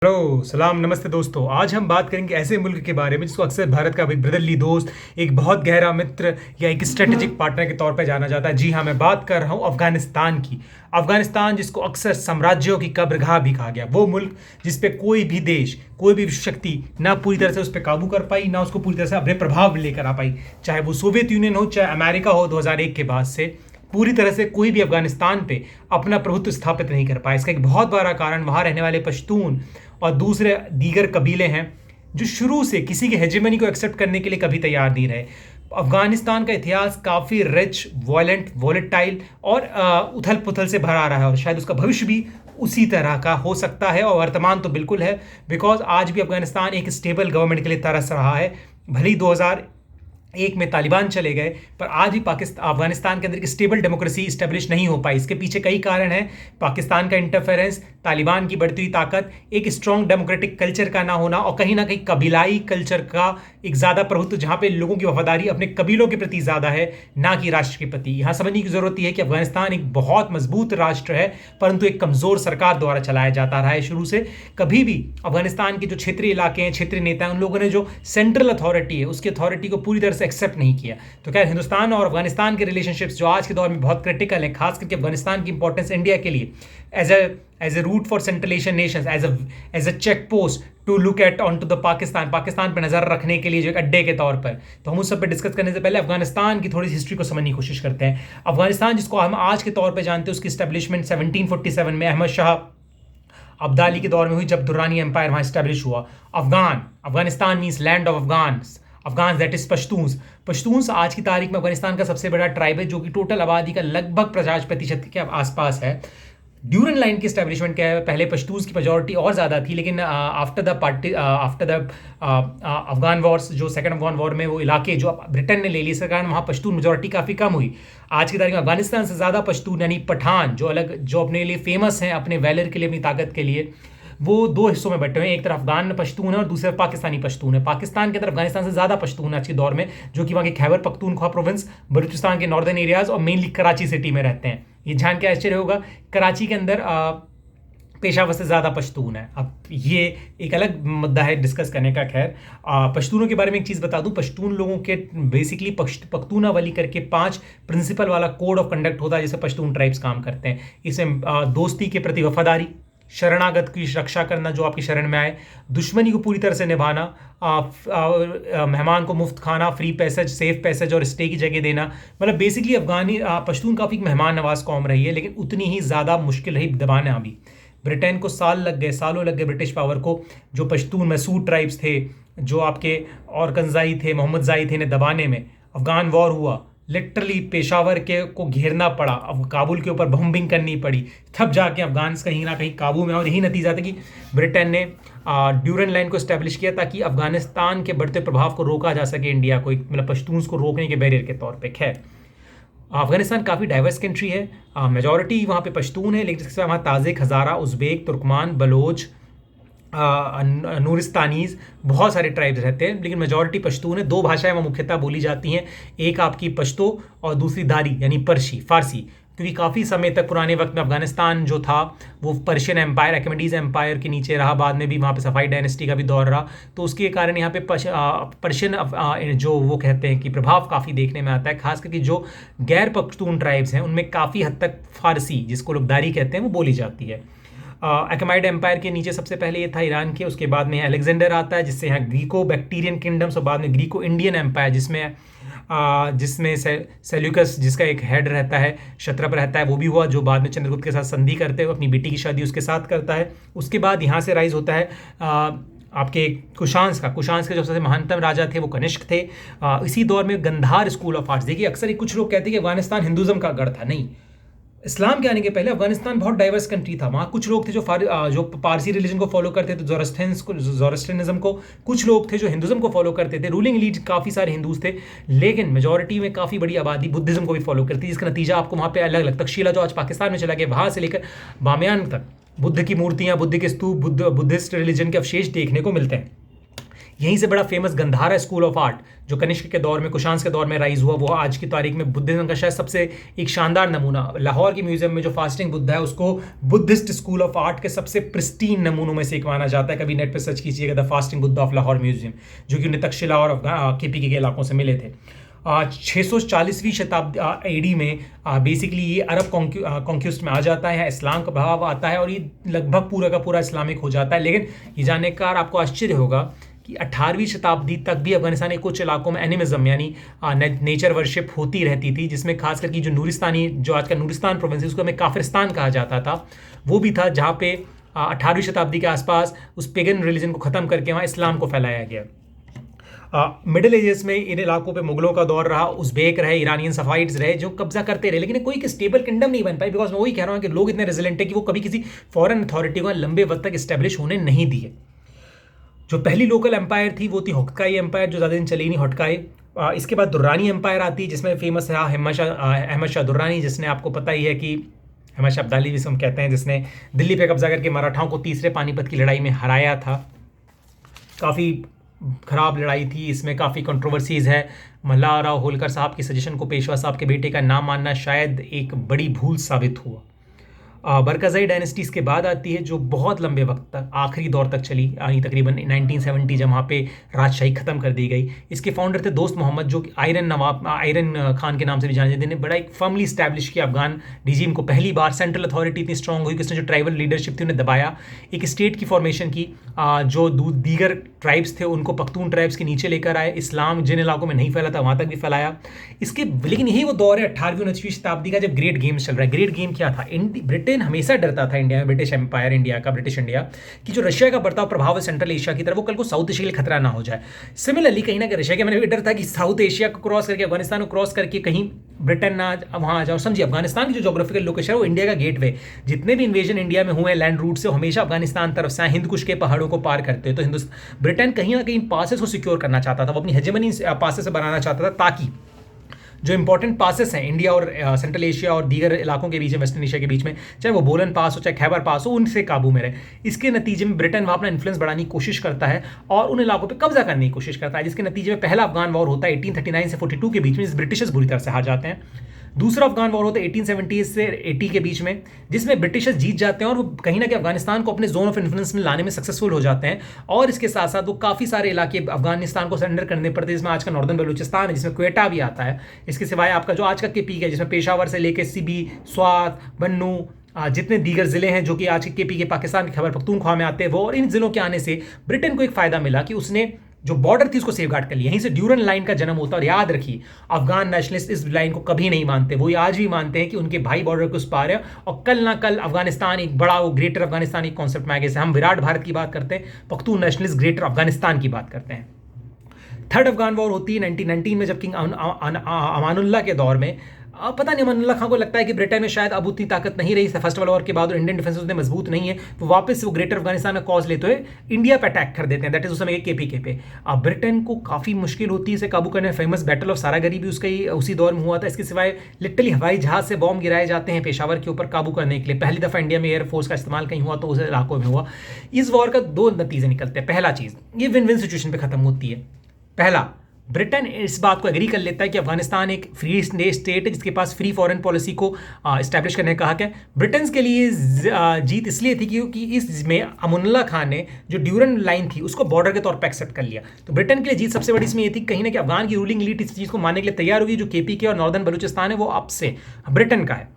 Hello सलाम नमस्ते दोस्तों। आज हम बात करेंगे ऐसे मुल्क के बारे में जिसको अक्सर भारत का एक ब्रदरली दोस्त, एक बहुत गहरा मित्र या एक स्ट्रेटेजिक पार्टनर के तौर पर जाना जाता है। जी हाँ, मैं बात कर रहा हूँ अफगानिस्तान की। अफगानिस्तान जिसको अक्सर साम्राज्यों की कब्रगाह भी कहा गया, वो मुल्क जिस पे कोई भी देश, कोई भी विश्व शक्ति ना पूरी तरह से उस पर काबू कर पाई, ना उसको पूरी तरह से अपने प्रभाव में लेकर आ पाई। चाहे वो सोवियत यूनियन हो, चाहे अमेरिका हो 2001 के बाद से पूरी तरह से कोई भी अफगानिस्तान पे अपना प्रभुत्व स्थापित नहीं कर पाया। इसका एक बहुत बड़ा कारण वहाँ रहने वाले पश्तून और दूसरे दीगर कबीले हैं जो शुरू से किसी के हेजेमनी को एक्सेप्ट करने के लिए कभी तैयार नहीं रहे। अफगानिस्तान का इतिहास काफ़ी रिच, वॉयलेंट, वॉलेटाइल और उथल पुथल से भरा रहा है, और शायद उसका भविष्य भी उसी तरह का हो सकता है, और वर्तमान तो बिल्कुल है। बिकॉज आज भी अफगानिस्तान एक स्टेबल गवर्नमेंट के लिए तरस रहा है। भले ही 2001 में तालिबान चले गए, पर आज भी पाकिस्तान अफगानिस्तान के अंदर एक स्टेबल डेमोक्रेसी इस्टेब्लिश नहीं हो पाई। इसके पीछे कई कारण हैं। पाकिस्तान का इंटरफेरेंस, तालिबान की बढ़ती हुई ताकत, एक स्ट्रॉन्ग डेमोक्रेटिक कल्चर का ना होना, और कहीं ना कहीं कबीलाई कल्चर का एक ज़्यादा प्रभुत्व, जहाँ पे लोगों की वफादारी अपने कबीलों के प्रति ज़्यादा है, ना कि राष्ट्र के प्रति। यहाँ समझने की ज़रूरत यह है कि अफगानिस्तान एक बहुत मजबूत राष्ट्र है, परंतु एक कमज़ोर सरकार द्वारा चलाया जाता रहा है शुरू से। कभी भी अफगानिस्तान के जो क्षेत्रीय इलाके हैं, क्षेत्रीय नेता हैं, उन लोगों ने जो सेंट्रल अथॉरिटी है उसकी अथॉरिटी को पूरी तरह से एक्सेप्ट नहीं किया। तो क्या हिंदुस्तान और अफगानिस्तान के रिलेशनशिप्स जो आज के दौर में बहुत क्रिटिकल है, खास करके अफगानिस्तान की इंपॉर्टेंस इंडिया के लिए as a route for Central Asian nations, as a check post to look at on to the Pakistan पर नजर रखने के लिए, जो एक अड्डे के तौर पर। तो हम उस सब पर डिस्कस करने से पहले अफगानिस्तान की थोड़ी सी हिस्ट्री को समझने की कोशिश करते हैं। अफगानिस्तान जिसको हम आज के तौर पर जानते हैं, उसकी स्टैब्लिशमेंट 1747 में अहमद शाह अब्दाली के दौर में हुई, जब दुर्रानी एम्पायर वहाँ स्टैब्लिश हुआ। Afghanistan means land of Afghan that is Pashtuns आज की तारीख में अफगानिस्तान का सबसे बड़ा ट्राइब है, जो कि टोटल आबादी का लगभग 50% के आसपास है। ड्यूरन लाइन की स्टैब्लिशमेंट क्या है, पहले पश्तून्स की मेजॉरिटी और ज़्यादा थी, लेकिन आफ्टर द अफगान वॉर्स, जो सेकंड अफगान वॉर में वो इलाके जो ब्रिटेन ने ले लिए, इस कारण वहाँ पश्तून मेजॉरिटी काफ़ी कम हुई। आज की तारीख में अफगानिस्तान से ज़्यादा पश्तून यानी पठान, जो अपने लिए फेमस हैं, अपने वैलर के लिए, अपनी ताकत के लिए, वो दो हिस्सों में बटे हुए हैं। एक तरफ अफगान पश्तून है और दूसरे पाकिस्तानी पश्तून है। पाकिस्तान के अंदर अफगानिस्तान से ज़्यादा पश्तून है आज के दौर में, जो कि वहाँ के खैबर पख्तूनख्वा प्रोविंस, बलूचिस्तान के नॉर्दर्न एरियाज और मेनली कराची सिटी में रहते हैं। ये जान के आश्चर्य होगा, कराची के अंदर पेशावर से ज़्यादा पश्तून है। अब ये एक अलग मुद्दा है डिस्कस करने का। खैर, पश्तूनों के बारे में एक चीज़ बता दूं, पश्तून लोगों के बेसिकली पख्तूनावली करके 5 प्रिंसिपल वाला कोड ऑफ कंडक्ट होता है, जिससे पश्तून ट्राइब्स काम करते हैं। इसमें दोस्ती के प्रति वफादारी, शरणागत की रक्षा करना जो आपकी शरण में आए, दुश्मनी को पूरी तरह से निभाना, मेहमान को मुफ्त खाना, फ्री पैसेज, सेफ पैसेज और स्टे की जगह देना। मतलब बेसिकली पश्तून काफ़ी मेहमान नवाज कौम रही है, लेकिन उतनी ही ज़्यादा मुश्किल रही दबाना भी। ब्रिटेन को सालों लग गए ब्रिटिश पावर को, जो पश्तून मैसूर ट्राइब्स थे, जो आपके और कंजाई थे, मोहम्मद जाई थे, इन्हें दबाने में। अफगान वॉर हुआ, लिटरली पेशावर के को घेरना पड़ा, अब काबुल के ऊपर बॉम्बिंग करनी पड़ी, तब जाके अफगान कहीं ना कहीं काबू में। और यही नतीजा था कि ब्रिटेन ने ड्यूरन लाइन को स्टैब्लिश किया, ताकि अफगानिस्तान के बढ़ते प्रभाव को रोका जा सके इंडिया को, मतलब पश्तून्स को रोकने के बैरियर के तौर पे। खैर, अफगानिस्तान काफ़ी डाइवर्स कंट्री है। मेजॉरिटी वहाँ पे पश्तून है, लेकिन इसके वहाँ ताजिक, हज़ारा, उज़्बेक, तुर्कमान, बलोच, नूरिस्तानीज़, बहुत सारे ट्राइब्स रहते हैं, लेकिन मेजॉरिटी पश्तून है। 2 भाषाएं वहाँ मुख्यतः बोली जाती हैं, एक आपकी पश्तो और दूसरी दारी यानी फारसी, क्योंकि काफ़ी समय तक पुराने वक्त में अफगानिस्तान जो था वो पर्शियन एम्पायर, अकमेडीज़ एम्पायर के नीचे रहा। बाद में भी वहाँ पे सफाई डायनेस्टी का भी दौर रहा, तो उसके कारण यहाँ पे पर्शियन जो वो कहते हैं कि प्रभाव काफ़ी देखने में आता है। खास करके जो गैर पख्तून ट्राइब्स हैं उनमें काफ़ी हद तक फारसी, जिसको लोग दारी कहते हैं, वो बोली जाती है। अकमाइड एम्पायर के नीचे सबसे पहले ये था ईरान के, उसके बाद में अलेक्जेंडर आता है, जिससे यहाँ ग्रीको बैक्टीरियन किंगडम्स, और बाद में ग्रीको इंडियन एम्पायर, जिसमें सेल्यूकस, जिसका एक हेड रहता है, क्षत्रप रहता है, वो भी हुआ, जो बाद में चंद्रगुप्त के साथ संधि करते हुए अपनी बेटी की शादी उसके साथ करता है। उसके बाद यहाँ से राइज होता है आपके कुशांस के जो सबसे महानतम राजा थे वो कनिष्क थे। इसी दौर में गंधार स्कूल ऑफ आर्ट्स, देखिए अक्सर कुछ लोग कहते हैं कि अफगानिस्तान हिंदुज़म का गढ़ था। नहीं, इस्लाम के आने के पहले अफगानिस्तान बहुत डाइवर्स कंट्री था। वहाँ कुछ लोग थे जो पारसी रिलीजन को फॉलो करते थे, जोरास्ट्रियनिज्म को, कुछ लोग थे जो हिंदुज़म को फॉलो करते थे। रूलिंग एलीट काफ़ी सारे हिंदूज थे, लेकिन मेजॉरिटी में काफ़ी बड़ी आबादी बुद्धिज़्म को भी फॉलो करती थी, जिसका नतीजा आपको वहाँ पे अलग अलग तक्षशिला जो आज पाकिस्तान में चला गया, वहाँ से लेकर बामियान तक बुद्ध की मूर्तियाँ, बुद्ध के स्तूप, बुद्धिस्ट रिलीजन के अवशेष देखने को मिलते हैं। यहीं से बड़ा famous Gandhara school of art जो कनिष्क के दौर में, कुशांस के दौर में राइज हुआ, वो आज की तारीख में बुद्धिज्म का शायद सबसे एक शानदार नमूना। लाहौर के म्यूजियम में जो फास्टिंग बुद्धा है उसको बुद्धिस्ट स्कूल ऑफ आर्ट के सबसे प्रिस्टीन नमूनों में से एक माना जाता है। कभी नेट पर सर्च कीजिएगा the fasting Buddha of Lahore museum, जो कि उन्हें तक्षशिला और केपी के इलाकों से मिले थे। 640वीं शताब्दी एडी में बेसिकली ये अरब कॉन्क्यूस्ट में आ जाता है, इस्लाम का प्रभाव आता है और ये लगभग पूरा का पूरा इस्लामिक हो जाता है। लेकिन ये जानने का आपको आश्चर्य होगा कि 18वीं शताब्दी तक भी अफगानिस्तान के कुछ इलाकों में एनिमिज्म यानी नेचर वर्शिप होती रहती थी, जिसमें खास करके जो नूरिस्तानी, जो आज का नूरिस्तान प्रोविंस है, उसको हमें काफिरिस्तान कहा जाता था, वो भी था, जहाँ पे 18वीं शताब्दी के आसपास उस पेगन रिलीजन को ख़त्म करके वहाँ इस्लाम को फैलाया गया। मिडिल एजेस में इन इलाकों पे मुगलों का दौर रहा, उज़्बेक रहे, ईरानियन सफाइड्स रहे, जो कब्जा करते रहे, लेकिन कोई स्टेबल किंगडम नहीं बन पाई। बिकॉज मैं वही कह रहा हूँ कि लोग इतने रेजिलेंट है कि वो कभी किसी फॉरेन अथॉरिटी को लंबे वक्त तक इस्टेब्लिश होने नहीं दिए। जो पहली लोकल एम्पायर थी वो थी होटकाई एम्पायर, जो ज़्यादा दिन चली नहीं, होटकाई। इसके बाद दुर्रानी एम्पायर आती है, जिसमें फेमस रहा अहमद शाह दुर्रानी, जिसने, आपको पता ही है कि अहमद शाह अब्दाली जिसे हम कहते हैं, जिसने दिल्ली पे कब्जा करके मराठाओं को तीसरे पानीपत की लड़ाई में हराया था। काफ़ी खराब लड़ाई थी, इसमें काफ़ी कंट्रोवर्सीज़ है। मल्हार होलकर साहब के सजेशन को पेशवा साहब के बेटे का नाम मानना शायद एक बड़ी भूल साबित हुआ। बरकाज़ई डायनेस्टी इसके बाद आती है, जो बहुत लंबे वक्त तक, आखिरी दौर तक चली, यानी तकरीबन 1970, जब वहाँ पे राजशाही ख़त्म कर दी गई। इसके फाउंडर थे दोस्त मोहम्मद, जो आयरन खान के नाम से भी जाने जाते हैं। बड़ा एक फर्मली स्टैब्लिश किया अफगान रिजीम को। पहली बार सेंट्रल अथॉरिटी इतनी स्ट्रॉन्ग हुई कि उसने जो ट्राइबल लीडरशिप थी उन्हें दबाया, एक स्टेट की फॉर्मेशन की, जो दीगर ट्राइब्स थे उनको पख्तून ट्राइब्स के नीचे लेकर आए, इस्लाम जिन इलाकों में नहीं फैला था वहाँ तक भी फैलाया। लेकिन यही वो दौर है 18वीं 19वीं शताब्दी का, जब ग्रेट गेम्स चल रहा है। ग्रेट गेम क्या था? ब्रिटेन हमेशा डरता था इंडिया में, ब्रिटिश एम्पायर इंडिया का, ब्रिटिश इंडिया कि जो रशिया का बढ़ता प्रभाव है सेंट्रल एशिया की तरफ, वो कल को साउथ एशिया के लिए खतरा ना हो जाए। सिमिलरली कहीं ना कहीं रशिया के मैंने भी डर था कि साउथ एशिया को क्रॉस करके, अफगानिस्तान को क्रॉस करके कहीं ब्रिटेन ना वहाँ आ जाओ। समझिए, अफगानिस्तान की जो जोग्राफिकल लोकेशन है वो इंडिया का गेटवे। जितने भी इन्वेजन इंडिया में हुए लैंड रूट से, हमेशा अफगानिस्तान तरफ से हिंद कुश के पहाड़ों को पार करते, तो ब्रिटेन कहीं ना कहीं पासेस को सिक्योर करना चाहता था, वो अपनी हेजेमनी पासेस से बनाना चाहता था, ताकि जो इंपॉर्टेंट पासेस हैं इंडिया और सेंट्रल एशिया और दीगर इलाकों के बीच में, वेस्टर्न एशिया के बीच में, चाहे वो बोलन पास हो चाहे खैबर पास हो, उनसे काबू में रहे। इसके नतीजे में ब्रिटेन वहाँ अपना इन्फ्लुएंस बढ़ाने की कोशिश करता है और उन इलाकों पे कब्जा करने की कोशिश करता है, जिसके नतीजे में पहला अफगान वॉर होता है 1839 से 42 के बीच में, जिस ब्रिटिशर्स बुरी तरह से हार जाते हैं। दूसरा अफगान वॉर होता है 1870 से 80 के बीच में, जिसमें ब्रिटिशर्स जीत जाते हैं और वो कहीं ना कहीं अफगानिस्तान को अपने जोन ऑफ इन्फ्लुएंस में लाने में सक्सेसफुल हो जाते हैं। और इसके साथ साथ वो काफ़ी सारे इलाके अफगानिस्तान को सरेंडर करने पड़ते हैं, जिसमें आज का नॉर्दर्न बलूचिस्तान है, जिसमें क्वेटा भी आता है। इसके सिवाय आपका जो आज का के पीक है, जिसमें पेशावर से लेकर सिबी, स्वात, बन्नू, जितने दीगर ज़िले हैं जो कि आज के पी के पाकिस्तान के खैबर पख्तूनख्वा में आते हैं, वो, और इन ज़िलों के आने से ब्रिटेन को एक फ़ायदा मिला कि उसने जो बॉर्डर थी उसको सेफगार्ड कर लिया। यहीं से ड्यूरन लाइन का जन्म होता है। और याद रखिए, अफगान नेशनलिस्ट इस लाइन को कभी नहीं मानते, वो आज भी मानते हैं कि उनके भाई बॉर्डर के उस पार है, और कल ना कल अफगानिस्तान एक बड़ा, वो ग्रेटर अफगानिस्तान एक कॉन्सेप्ट में आगे से हम विराट भारत की बात करते हैं, पख्तून नेशनलिस्ट ग्रेटर अफगानिस्तान की बात करते हैं। थर्ड अफगान वॉर होती है 1919 में, जब किंग अमानुल्लाह के दौर में, पता नहीं अमानुल्लाह खान को लगता है कि ब्रिटेन में शायद अब उतनी ताकत नहीं रही फर्स्ट वर्ल्ड वॉर के बाद, और इंडियन डिफेंस उतने मजबूत नहीं है, तो वापस वो ग्रेटर अफगानिस्तान का कॉज लेते हुए इंडिया पे अटैक कर देते हैं। दैट इज उस समय केपीके पे। अब ब्रिटेन को काफ़ी मुश्किल होती है इसे काबू करने। फेमस बैटल ऑफ सारागरी भी उसका ही उसी दौर में हुआ था। इसके सिवाय लिटरली हवाई जहाज से बॉम्ब गिराए जाते हैं पेशावर के ऊपर काबू करने के लिए। पहली दफ़ा इंडिया में एयरफोर्स का इस्तेमाल कहीं हुआ तो उस इलाकों में हुआ। इस वॉर का दो नतीजे निकलते हैं। पहला चीज़, ये विन विन सिचुएशन पर खत्म होती है। पहला, ब्रिटेन इस बात को एग्री कर लेता है कि अफगानिस्तान एक फ्री स्टेट है, जिसके पास फ्री फॉरेन पॉलिसी को इस्टेब्लिश करने का हक है। ब्रिटेन के लिए जीत इसलिए थी क्योंकि इसमें अमानुल्लाह खान ने जो ड्यूरन लाइन थी उसको बॉर्डर के तौर पर एक्सेप्ट कर लिया। तो ब्रिटेन के लिए जीत सबसे बड़ी इसमें ये थी कहीं ना कि अफगान की रूलिंग एलीट इस चीज़ को मानने के लिए तैयार हुई, जो केपीके और नॉर्दर्न बलूचिस्तान है वो अब से ब्रिटेन का है।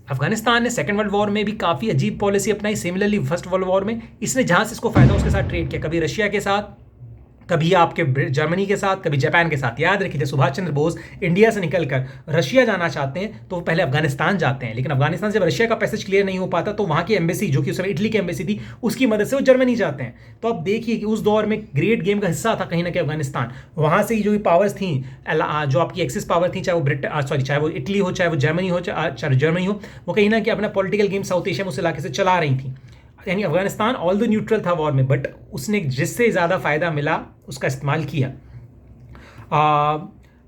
अफगानिस्तान ने सेकंड वर्ल्ड वॉर में भी काफ़ी अजीब पॉलिसी अपनाई। सिमिलरली फर्स्ट वर्ल्ड वॉर में इसने जहाँ से इसको फायदा उसके साथ ट्रेड किया, कभी रशिया के साथ, कभी आपके जर्मनी के साथ, कभी जापान के साथ। याद रखिए, सुभाष चंद्र बोस इंडिया से निकलकर रशिया जाना चाहते हैं तो वो पहले अफगानिस्तान जाते हैं, लेकिन अफगानिस्तान से जब रशिया का पैसेज क्लियर नहीं हो पाता तो वहाँ की एम्बेसी, जो कि उस समय इटली की एम्बेसी थी, उसकी मदद से वो जर्मनी जाते हैं। तो अब देखिए कि उस दौर में ग्रेट गेम का हिस्सा था कहीं ना कहीं अफगानिस्तान। वहाँ से ही जो पावर्स थी, जो आपकी एक्सिस पावर थी, चाहे वो चाहे वो इटली हो, चाहे वो जर्मनी हो, चाहे जर्मनी हो, वो कहीं ना कहीं अपना पॉलिटिकल गेम साउथ एशिया में उस इलाके से चला रही थी। यानी अफगानिस्तान ऑल द न्यूट्रल था वॉर में, बट उसने जिससे ज़्यादा फ़ायदा मिला उसका इस्तेमाल किया।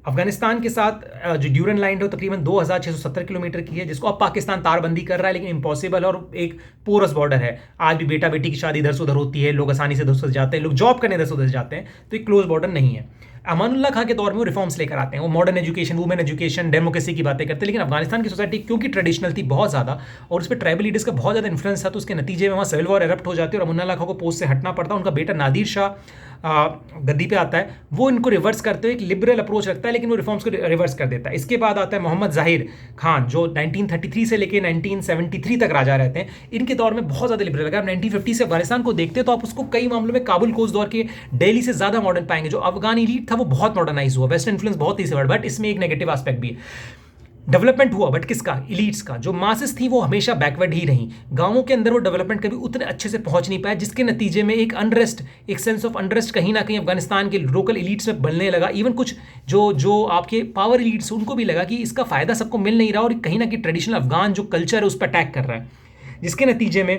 अफगानिस्तान के साथ जो ड्यूरन लाइन है वो तकरीबन 2670 किलोमीटर की है, जिसको अब पाकिस्तान तारबंदी कर रहा है, लेकिन इम्पॉसिबल और एक पोरस बॉर्डर है। आज भी बेटा बेटी की शादी इधर से उधर होती है, लोग आसानी से इधर से उधर जाते हैं, लोग जॉब करने इधर से उधर जाते हैं, तो एक क्लोज बॉर्डर नहीं है। अमानुल्लाह खां के दौर में वो रिफॉर्म्स लेकर आते हैं, वो modern education, women education, democracy की बातें करते हैं, लेकिन अफगानिस्तान की सोसाइटी क्योंकि ट्रेडिशनल थी बहुत ज़्यादा और उस पर ट्राइबल लीडर्स का बहुत ज़्यादा इन्फ्लुएंस था, तो उसके नतीजे में वहाँ सिविल वॉर एरप्ट हो जाती है और अमानुल्लाह खां को पोस्ट से हटना पड़ता है। उनका बेटा नादिर शाह गद्दी पे आता है, वो इनको रिवर्स करते हुए एक लिबरल अप्रोच रखता है, लेकिन वो रिफॉर्म्स को रिवर्स कर देता है। इसके बाद आता है मोहम्मद जाहिर खान, जो 1933 से लेकर 1973 तक राजा रहते हैं। इनके दौर में बहुत ज़्यादा लिबरल। अगर आप 1950 से अफगानिस्तान को देखते हैं तो आप उसको कई मामलों में काबुल कोस दौर के दिल्ली से ज़्यादा मॉडर्न पाएंगे। जो अफगान एलीट था वो बहुत मॉडर्नाइज हुआ, वेस्टर्न इन्फ्लुएंस बहुत ही से बढ़ा, बट इसमें एक नेगेटिव एस्पेक्ट भी है। डेवलपमेंट हुआ बट किसका? इलीट्स का। जो मासेस थी वो हमेशा बैकवर्ड ही रही, गांवों के अंदर वो डेवलपमेंट कभी उतने अच्छे से पहुंच नहीं पाया, जिसके नतीजे में एक अनरेस्ट, एक सेंस ऑफ अनरेस्ट कहीं ना कहीं अफगानिस्तान के लोकल इलीट्स में बनने लगा। इवन कुछ जो जो आपके पावर इलीट्स उनको भी लगा कि इसका फायदा सबको मिल नहीं रहा और कहीं ना कहीं ट्रेडिशनल अफगान जो कल्चर है उस पर अटैक कर रहा है, जिसके नतीजे में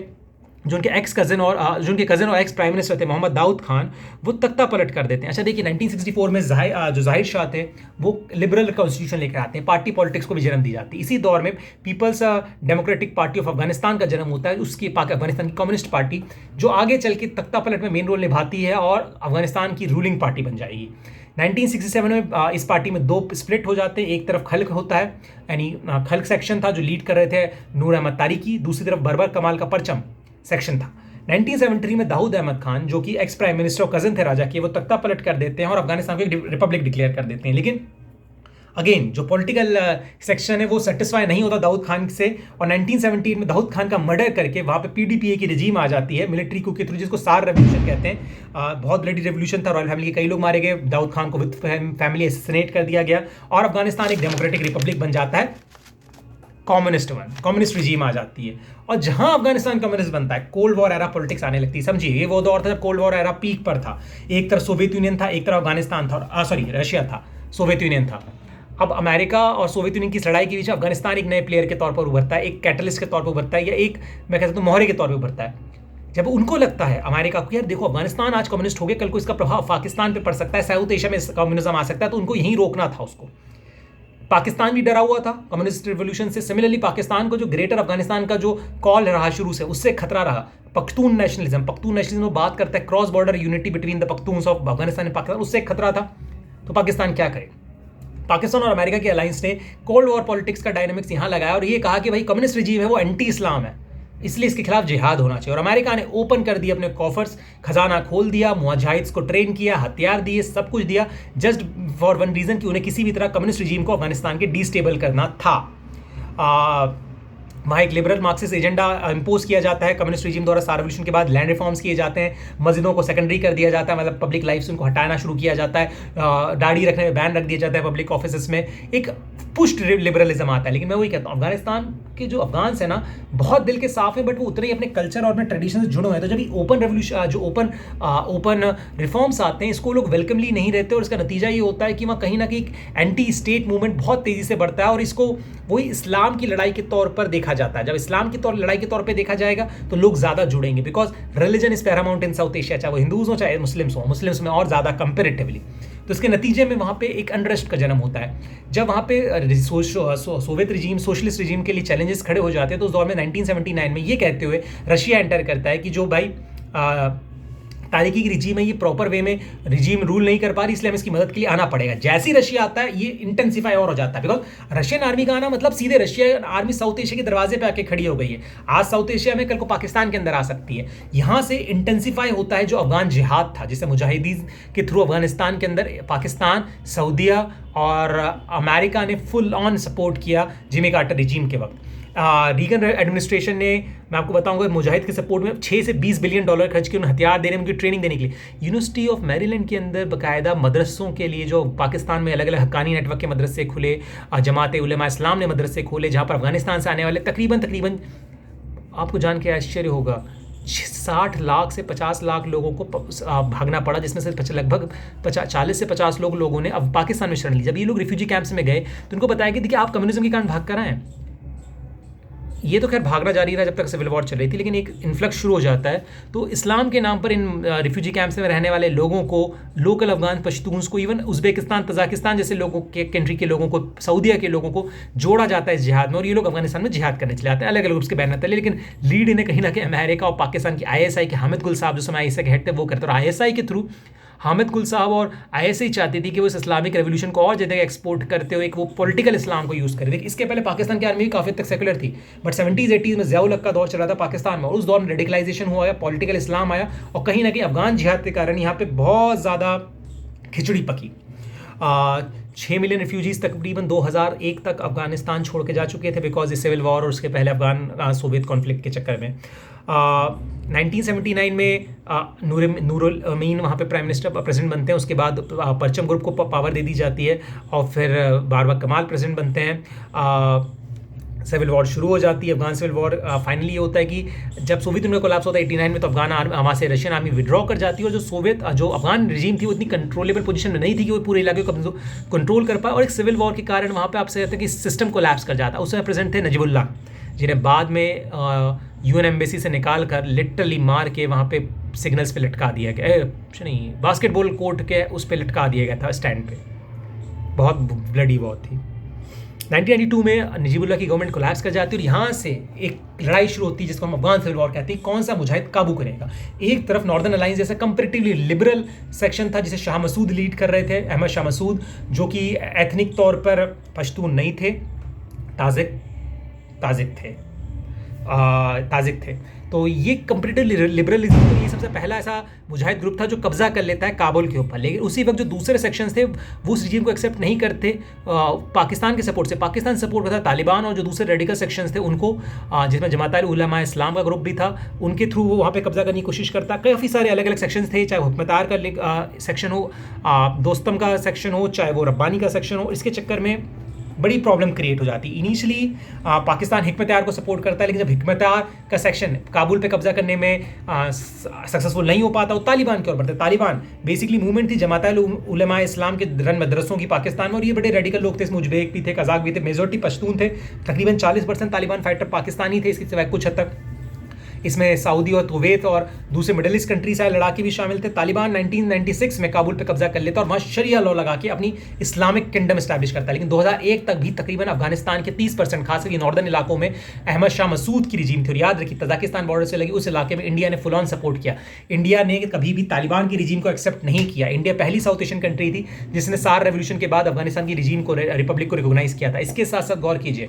जो उनके कज़न और एक्स प्राइम मिनिस्टर थे मोहम्मद दाऊद खान, वो तख्ता पलट कर देते हैं। अच्छा देखिए 1964 में जो जाहिर शाह थे वो लिबरल कॉन्स्टिट्यूशन लेकर आते हैं, पार्टी पॉलिटिक्स को भी जन्म दी जाती है। इसी दौर में People's Democratic Party of Afghanistan का जन्म होता है, उसकी अफगानिस्तान की कम्युनिस्ट पार्टी, जो आगे चल के तख्ता पलट में मेन रोल निभाती है और अफगानिस्तान की रूलिंग पार्टी बन जाएगी। 1967 में इस पार्टी में दो स्प्लिट हो जाते हैं। एक तरफ खल्क होता है, यानी खल्क सेक्शन था जो लीड कर रहे थे नूर अहमद तारिकी, दूसरी तरफ बरबर कमाल का परचम सेक्शन था। 1973 में दाऊद अहमद खान, जो कि एक्स प्राइम मिनिस्टर और कजन थे राजा के, वो तख्ता पलट कर देते हैं और अफगानिस्तान को एक रिपब्लिक डिक्लेयर कर देते हैं। लेकिन अगेन जो पॉलिटिकल सेक्शन है वो सेटिस्फाई नहीं होता दाऊद खान से, और 1978 में दाऊद खान का मर्डर करके वहाँ पे पीडीपीए की रिजीम आ जाती है मिलिट्री coup के थ्रू, जिसको सार रेवोल्यूशन कहते हैं। बहुत ब्लडी रेवोल्यूशन था, रॉयल फैमिली के कई लोग मारे गए, दाऊद खान को विद फैमिली असैसिनेट कर दिया गया और अफगानिस्तान एक डेमोक्रेटिक रिपब्लिक बन जाता है, कम्युनिस्ट रिजीम आ जाती है। और जहां अफगानिस्तान कम्युनिस्ट बनता है कोल्ड वॉर एरा पॉलिटिक्स आने लगती है। समझिए ये वो दौर था जब कोल्ड वॉर एरा पीक पर था, एक तरफ सोवियत यूनियन था, एक तरफ अफगानिस्तान था, रशिया था, सोवियत यूनियन था। अब अमेरिका और सोवियत यूनियन की लड़ाई के बीच अफगानिस्तान एक नए प्लेयर के तौर पर उभरता है, एक कैटलिस्ट के तौर पर उभरता है, या एक मैं कहता हूँ मोहरे के तौर पर उभरता है। जब उनको लगता है अमेरिका को यार देखो अफगानिस्तान आज कम्युनिस्ट हो गया, कल को इसका प्रभाव पाकिस्तान पे पड़ सकता है, साउथ एशिया में कम्युनिज्म आ सकता है, तो उनको यहीं रोकना था उसको। पाकिस्तान भी डरा हुआ था कम्युनिस्ट रिवोल्यूशन से। सिमिलरली पाकिस्तान को जो ग्रेटर अफगानिस्तान का जो कॉल रहा शुरू से, उससे खतरा रहा। पख्तून नेशनलिज्म बात करता है cross border unity between the Pashtuns of Afghanistan and Pakistan, उससे खतरा था। तो पाकिस्तान क्या करे? पाकिस्तान और अमेरिका के अलायंस ने कोल्ड वॉर पॉलिटिक्स का डायनामिक्स यहाँ लगाया और ये कहा कि भाई कम्युनिस्ट रिजीम है वो एंटी इस्लाम है, इसलिए इसके खिलाफ जिहाद होना चाहिए। और अमेरिका ने ओपन कर दिया अपने कॉफर्स, खजाना खोल दिया, मुजाहिद्स को ट्रेन किया, हथियार दिए, सब कुछ दिया, जस्ट फॉर वन रीजन कि उन्हें किसी भी तरह कम्युनिस्ट रिजीम को अफगानिस्तान के डिस्टेबल करना था। वहाँ एक लिबरल मार्क्सिस्ट एजेंडा इंपोज किया जाता है कम्युनिस्ट रिजीम द्वारा। सार रेवोल्यूशन के बाद लैंड रिफॉर्म्स किए जाते हैं, मस्जिदों को सेकेंडरी कर दिया जाता है, मतलब पब्लिक लाइफ से उनको हटाना शुरू किया जाता है, दाढ़ी रखने में बैन रख दिया जाता है पब्लिक ऑफिस में, एक पुष्ट लिबरलिज्म आता है। लेकिन मैं वही कहता हूँ अफगानिस्तान के जो अफगान्स हैं ना बहुत दिल के साफ है, बट वो उतने ही अपने कल्चर और अपने ट्रेडिशन से जुड़े हुए हैं। तो जब ये ओपन रेवोल्यूशन जो ओपन रिफॉर्म्स आते हैं इसको लोग वेलकमली नहीं रहते, और इसका नतीजा ये होता है कि वहाँ कहीं ना कहीं एंटी स्टेट मूवमेंट बहुत तेजी से बढ़ता है और इसको वही इस्लाम की लड़ाई के तौर पर देखा जाता है। जब इस्लाम की लड़ाई के तौर पर देखा जाएगा तो लोग ज़्यादा जुड़ेंगे, because religion is Paramount in south Asia, चाहे वो हिंदूज हो चाहे मुस्लिम्स में और ज़्यादा कंपेरेटिवली। तो इसके नतीजे में वहाँ पे एक अनरेस्ट का जन्म होता है। जब वहाँ पे सोवियत रिजीम, सोशलिस्ट रिजीम के लिए चैलेंजेस खड़े हो जाते हैं, तो उस दौर में 1979 में ये कहते हुए रशिया एंटर करता है कि जो भाई तारिकी की रिजीम है ये प्रॉपर वे में रिजीम रूल नहीं कर पा रही, इसलिए हमें इसकी मदद के लिए आना पड़ेगा। जैसे ही रशिया आता है ये इंटेंसिफाई और हो जाता है, बिकॉज रशियन आर्मी का आना मतलब सीधे रशियन आर्मी साउथ एशिया के दरवाजे पे आके खड़ी हो गई है। आज साउथ एशिया में कल को पाकिस्तान के अंदर आ सकती है। यहाँ से इंटेंसिफाई होता है जो अफगान जिहाद था, जिसे मुजाहिदीन के थ्रू अफगानिस्तान के अंदर पाकिस्तान, सऊदीया और अमेरिका ने फुल ऑन सपोर्ट किया जिमी कार्टर रिजीम के वक्त। रीगन एडमिनिस्ट्रेशन ने, मैं आपको बताऊंगा, मुजाहिद के सपोर्ट में 6 से 20 बिलियन डॉलर खर्च किए उन्हें हथियार देने, उनकी ट्रेनिंग देने के लिए। यूनिवर्सिटी ऑफ मैरीलैंड के अंदर बाकायदा मदरसों के लिए, जो पाकिस्तान में अलग अलग हक्कानी नेटवर्क के मदरसे खुले, जमात उलमा इस्लाम ने मदरसे खोले, जहाँ पर अफगानिस्तान से आने वाले तकरीबन आपको जान के आश्चर्य होगा 60 लाख से 50 लाख लोगों को भागना पड़ा, जिसमें से लगभग 40 से 50 लोगों ने अब पाकिस्तान में शरण ली। जब ये लोग रिफ्यूजी कैंप्स में गए तो उनको बताया कि देखिए आप कम्युनिज्म के कारण भाग कर आए हैं, ये तो खैर भागना जारी रहा जब तक सिविल वॉर चल रही थी, लेकिन एक इन्फ्लक्स शुरू हो जाता है। तो इस्लाम के नाम पर इन रिफ्यूजी कैंप्स में रहने वाले लोगों को, लोकल अफगान पश्तून्स को, इवन उज़्बेकिस्तान तजाकिस्तान जैसे लोगों के कंट्री के लोगों को, सऊदीया के लोगों को जोड़ा जाता है इस जिहाद में, और ये लोग अफगानिस्तान में जिहाद करने चले आते हैं अलग अलग ग्रुप्स के बैनर तले। लेकिन लीड इन्हें कहीं ना कहीं अमेरिका और पाकिस्तान की ISI के हामिद गुल साहब, जो समय ISI के हेड थे, वो करते, और ISI के थ्रू हामिद गुल साहब और ISI चाहती थी कि वो इस इस्लामिक रेवोल्यूशन को और ज़्यादा एक्सपोर्ट करते हुए एक वो पॉलिटिकल इस्लाम को यूज़ करे। इसके पहले पाकिस्तान की आर्मी भी काफ़ी हद तक सेकुलर थी, बट 70s 80s में ज़ियाउल हक का दौर चला था पाकिस्तान में, और उस दौर में रेडिकलाइजेशन हुआ, पॉलिटिकल इस्लाम आया, और कहीं ना कहीं अफगान जिहाद के कारण यहाँ पे बहुत ज़्यादा खिचड़ी पकी। 6 मिलियन रिफ्यूजीज़ तकरीबन 2001 तक अफगानिस्तान छोड़ के जा चुके थे बिकॉज इस सिविल वॉर और उसके पहले अफगान सोवियत कॉन्फ्लिक्ट के चक्कर में। 1979 में नूरुल अमीन वहाँ पे प्राइम मिनिस्टर प्रेसिडेंट बनते हैं, उसके बाद परचम ग्रुप को पावर दे दी जाती है, और फिर बारबक कमाल प्रेसिडेंट बनते हैं। सिविल वॉर शुरू हो जाती है, अफगान सिविल वॉर। फाइनली ये होता है कि जब सोवियत यूनियन कोलैप्स होता है 89 में, तो अफगान आर्मी, वहाँ से रशियन आर्मी विड्रॉ कर जाती है, और जो अफगान रिजीम थी वो इतनी कंट्रोलेबल पोजीशन में नहीं थी कि वो पूरे इलाके को कंट्रोल कर पाए, और एक सिविल वॉर के कारण वहाँ पे आपसे कहते हैं कि सिस्टम कोलैप्स कर जाता है। उस समय प्रेसिडेंट थे नजीबुल्लाह, जिन्हें बाद में UN एम्बेसी से निकाल कर लिटरली मार के वहाँ पे सिग्नल्स पे लटका दिया गया, नहीं बास्केटबॉल कोर्ट के उस पर लटका दिया गया था स्टैंड पे। बहुत ब्लडी वॉर थी। 1992 में नजीबुल्लाह की गवर्नमेंट कोलैप्स कर जाती है, और यहाँ से एक लड़ाई शुरू होती है जिसको हम अफगान सिविल वॉर कहते हैं। कौन सा मुजाहिद काबू करेगा? एक तरफ नॉर्दर्न अलायंस जैसा कंपेरेटिवली लिबरल सेक्शन था, जिसे शाह मसूद लीड कर रहे थे, अहमद शाह मसूद, जो कि एथनिक तौर पर पश्तून नहीं थे, ताजिक थे। तो ये कंपेरेटिवली लिबरलिज्म, ये सबसे पहला ऐसा मुजाहिद ग्रुप था जो कब्जा कर लेता है काबुल के ऊपर। लेकिन उसी वक्त जो दूसरे सेक्शंस थे वो उस रिजीम को एक्सेप्ट नहीं करते पाकिस्तान के सपोर्ट से। पाकिस्तान सपोर्ट करता तालिबान, और जो दूसरे रेडिकल सेक्शंस थे उनको, जिसमें जमात-उल-उलमा इस्लाम का ग्रुप भी था, उनके थ्रू वो वहाँ पे कब्जा करने की कोशिश करता। काफ़ी सारे अलग अलग सेक्शंस थे, चाहे हुक्मतार का सेक्शन हो, दोस्तम का सेक्शन हो, चाहे वो रब्बानी का सेक्शन हो। इसके चक्कर में बड़ी प्रॉब्लम क्रिएट हो जाती। इनिशियली पाकिस्तान हिकमत-ए-आर को सपोर्ट करता है, लेकिन जब हिकमत-ए-आर का सेक्शन काबुल पे कब्जा करने में सक्सेसफुल नहीं हो पाता, वो तालिबान की ओर बढ़ते। तालिबान बेसिकली मूवमेंट थी जमात-उल-उलमा इस्लाम के रन मदरसों की पाकिस्तान में, और ये बड़े रेडिकल लोग थे, इसमें उज़्बेक भी थे, कज़ाक भी थे, मेजॉरिटी पश्तून थे। तकरीबन 40% तालिबान फाइटर पाकिस्तानी थे, इसके सिवाय कुछ हद तक इसमें सऊदी और कुवैत और दूसरे मिडिल ईस्ट कंट्रीज आए लड़ाके भी शामिल थे। तालिबान 1996 में काबुल पे कब्जा कर लेता और वहाँ शरिया लॉ लगा के अपनी इस्लामिक किंगडम एस्टैब्लिश करता है। लेकिन 2001 तक भी तकरीबन अफगानिस्तान के 30%, खासकर नॉर्दर्न इलाकों में अहमद शाह मसूद की रिजीम थी। और याद रखिए, तजाकिस्तान बॉर्डर से लगी उस इलाके में इंडिया ने फुल ऑन सपोर्ट किया। इंडिया ने कभी भी तालिबान की रिजीम को एक्सेप्ट नहीं किया। इंडिया पहली साउथ एशियन कंट्री थी जिसने सार रेवोल्यूशन के बाद अफगानिस्तान की रिजीम को, रिपब्लिक को रिकॉग्नाइज किया था। इसके साथ साथ गौर कीजिए,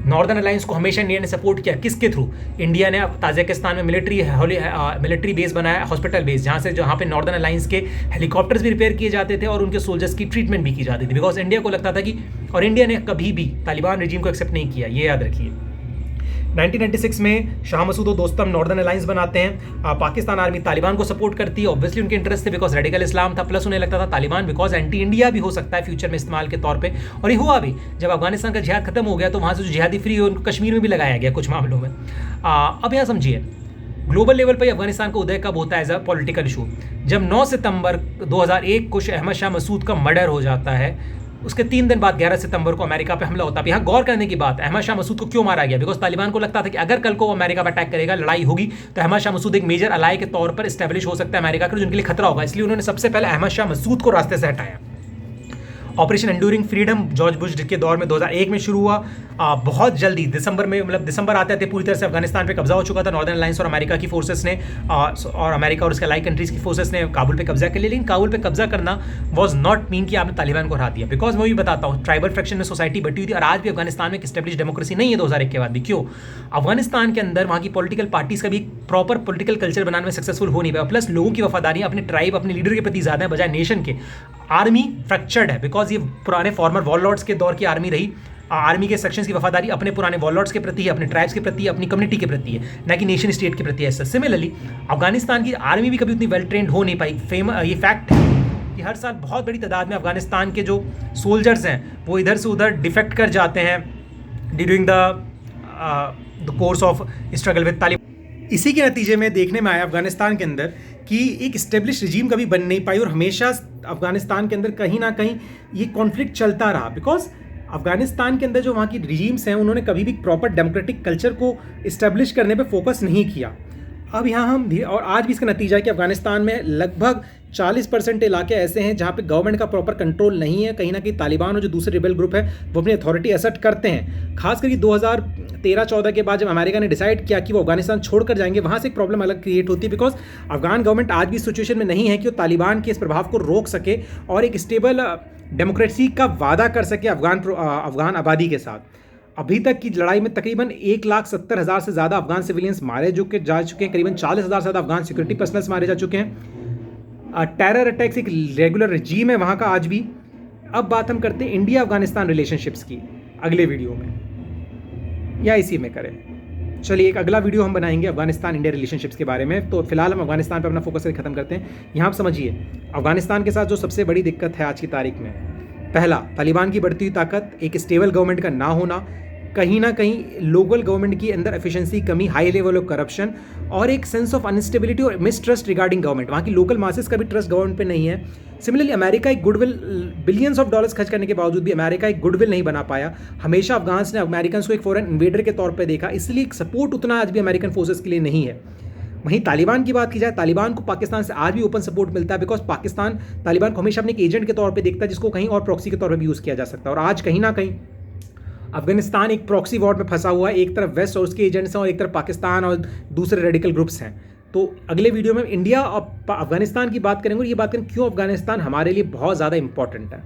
नॉर्दर्न अलायंस को हमेशा इंडिया ने सपोर्ट किया। किसके थ्रू? इंडिया ने ताजिकिस्तान में मिलिट्री बेस बनाया, हॉस्पिटल बेस, जहाँ पे नॉर्दर्न अलायंस के हेलीकॉप्टर्स भी रिपेयर किए जाते थे और उनके सोल्जर्स की ट्रीटमेंट भी की जाती थी, बिकॉज इंडिया को लगता था कि, और इंडिया ने कभी भी तालिबान रिजीम को एक्सेप्ट नहीं किया, ये याद रखिए। 1996 में शाह मसूद और दोस्तम नॉर्दर्न अलायंस बनाते हैं। पाकिस्तान आर्मी तालिबान को सपोर्ट करती है, ऑब्वियसली उनके इंटरेस्ट थे बिकॉज रेडिकल इस्लाम था, प्लस उन्हें लगता था तालिबान बिकॉज एंटी इंडिया भी हो सकता है फ्यूचर में इस्तेमाल के तौर पे। और ये हुआ भी, जब अफगानिस्तान का जिहाद खत्म हो गया तो वहाँ से जो जिहादी फ्री हो उनको कश्मीर में भी लगाया गया कुछ मामलों में। अब यहाँ समझिए, ग्लोबल लेवल पर अफगानिस्तान का उदय कब होता है एज अ पॉलिटिकल इशू? जब 9 सितंबर 2001 को अहमद शाह मसूद का मर्डर हो जाता है। उसके 3 दिन बाद 11 सितंबर को अमेरिका पे हमला होता है। यहाँ गौर करने की बात, अहमद शाह मसूद को क्यों मारा गया? बिकॉज तालिबान को लगता था कि अगर कल को अमेरिका पर अटैक करेगा, लड़ाई होगी, तो अहमद शाह मसूद एक मेजर अलाई के तौर पर इस्टेब्लिश हो सकता है अमेरिका का, जिनके लिए खतरा होगा। इसलिए उन्होंने सबसे पहले अहमद शाह मसूद को रास्ते से हटाया। Operation enduring freedom George Bush के दौर में 2001 में शुरू हुआ। बहुत जल्दी दिसंबर में, मतलब दिसंबर आते आते पूरी तरह से अफगानिस्तान पे कब्जा हो चुका था नॉर्दर्न अलायंस और अमेरिका की फोर्सेस ने, और अमेरिका और उसके अलाई कंट्रीज की फोर्सेस ने काबुल पे कब्जा कर लिया। लेकिन काबुल पे कब्जा करना वॉज नॉट मीन कि आपने तालिबान को हरा दिया, बिकॉज मैं भी बताता हूँ, ट्राइबल फ्रैक्शन में सोसाइटी बटी हुई थी, और आज भी अफगानिस्तान में एक स्टेब्लिश डेमोक्रेसी नहीं है 2001 के बाद भी। क्यों? अफगानिस्तान के अंदर वहाँ की पॉलिटिकल पार्टीज का भी प्रॉपर पॉलिटिकल कल्चर बनाने में सक्सेसफुल हो नहीं पाया, प्लस लोगों की वफादारियाँ अपने ट्राइब, अपने लीडर के प्रति ज़्यादा है बजाय नेशन के। आर्मी फ्रैक्चर्ड है बिकॉज ये पुराने फॉर्मर वॉरलॉर्ड्स के दौर की आर्मी रही। आर्मी के सेक्शंस की वफादारी अपने पुराने वॉरलॉर्ड्स के प्रति है, अपने ट्राइब्स के प्रति है, अपनी कम्युनिटी के प्रति है, ना कि नेशन स्टेट के प्रति है। सिमिलरली अफगानिस्तान की आर्मी भी कभी उतनी वेल ट्रेंड हो नहीं पाई। ये फैक्ट है कि हर साल बहुत बड़ी तादाद में अफगानिस्तान के जो सोल्जर्स हैं वो इधर से उधर डिफेक्ट कर जाते हैं during the course of struggle with Taliban. इसी के नतीजे में देखने में आया अफगानिस्तान के अंदर कि एक स्टेब्लिश रिजीम कभी बन नहीं पाई, और हमेशा अफगानिस्तान के अंदर कहीं ना कहीं ये कॉन्फ्लिक्ट चलता रहा। बिकॉज अफगानिस्तान के अंदर जो वहाँ की रिजीम्स हैं उन्होंने कभी भी प्रॉपर डेमोक्रेटिक कल्चर को इस्टेब्लिश करने पे फोकस नहीं किया। अब यहाँ हम और आज भी इसका नतीजा है कि अफगानिस्तान में लगभग 40% इलाके ऐसे हैं जहाँ पे गवर्नमेंट का प्रॉपर कंट्रोल नहीं है। कहीं ना कहीं तालिबान और जो दूसरे रिबेल ग्रुप है वो अपनी अथॉरिटी असर्ट करते हैं। खास करके 2013-14 के बाद जब अमेरिका ने डिसाइड किया कि वो अफगानिस्तान छोड़कर जाएंगे, वहाँ से एक प्रॉब्लम अलग क्रिएट होती है, बिकॉज अफगान गवर्नमेंट आज भी सिचुएशन में नहीं है कि वो तालिबान के इस प्रभाव को रोक सके और एक स्टेबल डेमोक्रेसी का वादा कर सके अफगान आबादी के साथ। अभी तक की लड़ाई में तकरीबन 1,70,000 से ज़्यादा अफगान सिविलियंस मारे जा चुके हैं, करीबन 40,000 से ज़्यादा अफगान सिक्योरिटी पर्सनल्स मारे जा चुके हैं। टेरर अटैक्स एक रेगुलर रजीम है वहाँ का आज भी। अब बात हम करते हैं इंडिया अफगानिस्तान रिलेशनशिप्स की अगले वीडियो में, या इसी में करें। चलिए एक अगला वीडियो हम बनाएंगे अफगानिस्तान इंडिया रिलेशनशिप्स के बारे में। तो फिलहाल हम अफगानिस्तान पर अपना फोकस करके खत्म करते हैं। यहाँ आप समझिए अफगानिस्तान के साथ जो सबसे बड़ी दिक्कत है आज की तारीख में, पहला तालिबान की बढ़ती हुई ताकत, एक स्टेबल गवर्नमेंट का ना होना, कहीं ना कहीं लोकल गवर्नमेंट की अंदर एफिशिएंसी कमी, हाई लेवल ऑफ करप्शन और एक सेंस ऑफ अनस्टेबिलिटी और मिसट्रस्ट रिगार्डिंग गवर्नमेंट। वहाँ की लोकल मासेस का भी ट्रस्ट गवर्नमेंट पे नहीं है। सिमिलरली अमेरिका एक गुडविल, बिलियंस ऑफ डॉलर्स खर्च करने के बावजूद भी अमेरिका एक गुडविल नहीं बना पाया। हमेशा अफगान्स ने अमेरिकन को एक फॉरेन इन्वेडर के तौर पर देखा, इसलिए सपोर्ट उतना आज भी अमेरिकन फोर्सेस के लिए नहीं है। वहीं तालिबान की बात की जाए, तालिबान को पाकिस्तान से आज भी ओपन सपोर्ट मिलता है, बिकॉज पाकिस्तान तालिबान को हमेशा अपने एक एजेंट के तौर पे देखता है, जिसको कहीं और प्रॉक्सी के तौर पर भी यूज़ किया जा सकता है। और आज कहीं ना कहीं अफगानिस्तान एक प्रॉक्सी वॉर में फंसा हुआ है। एक तरफ वेस्ट और उसके एजेंट्स हैं और एक तरफ पाकिस्तान और दूसरे रेडिकल ग्रुप्स हैं। तो अगले वीडियो में इंडिया और अफगानिस्तान की बात करेंगे और ये बात करेंगे क्यों अफगानिस्तान हमारे लिए बहुत ज़्यादा इंपॉर्टेंट है।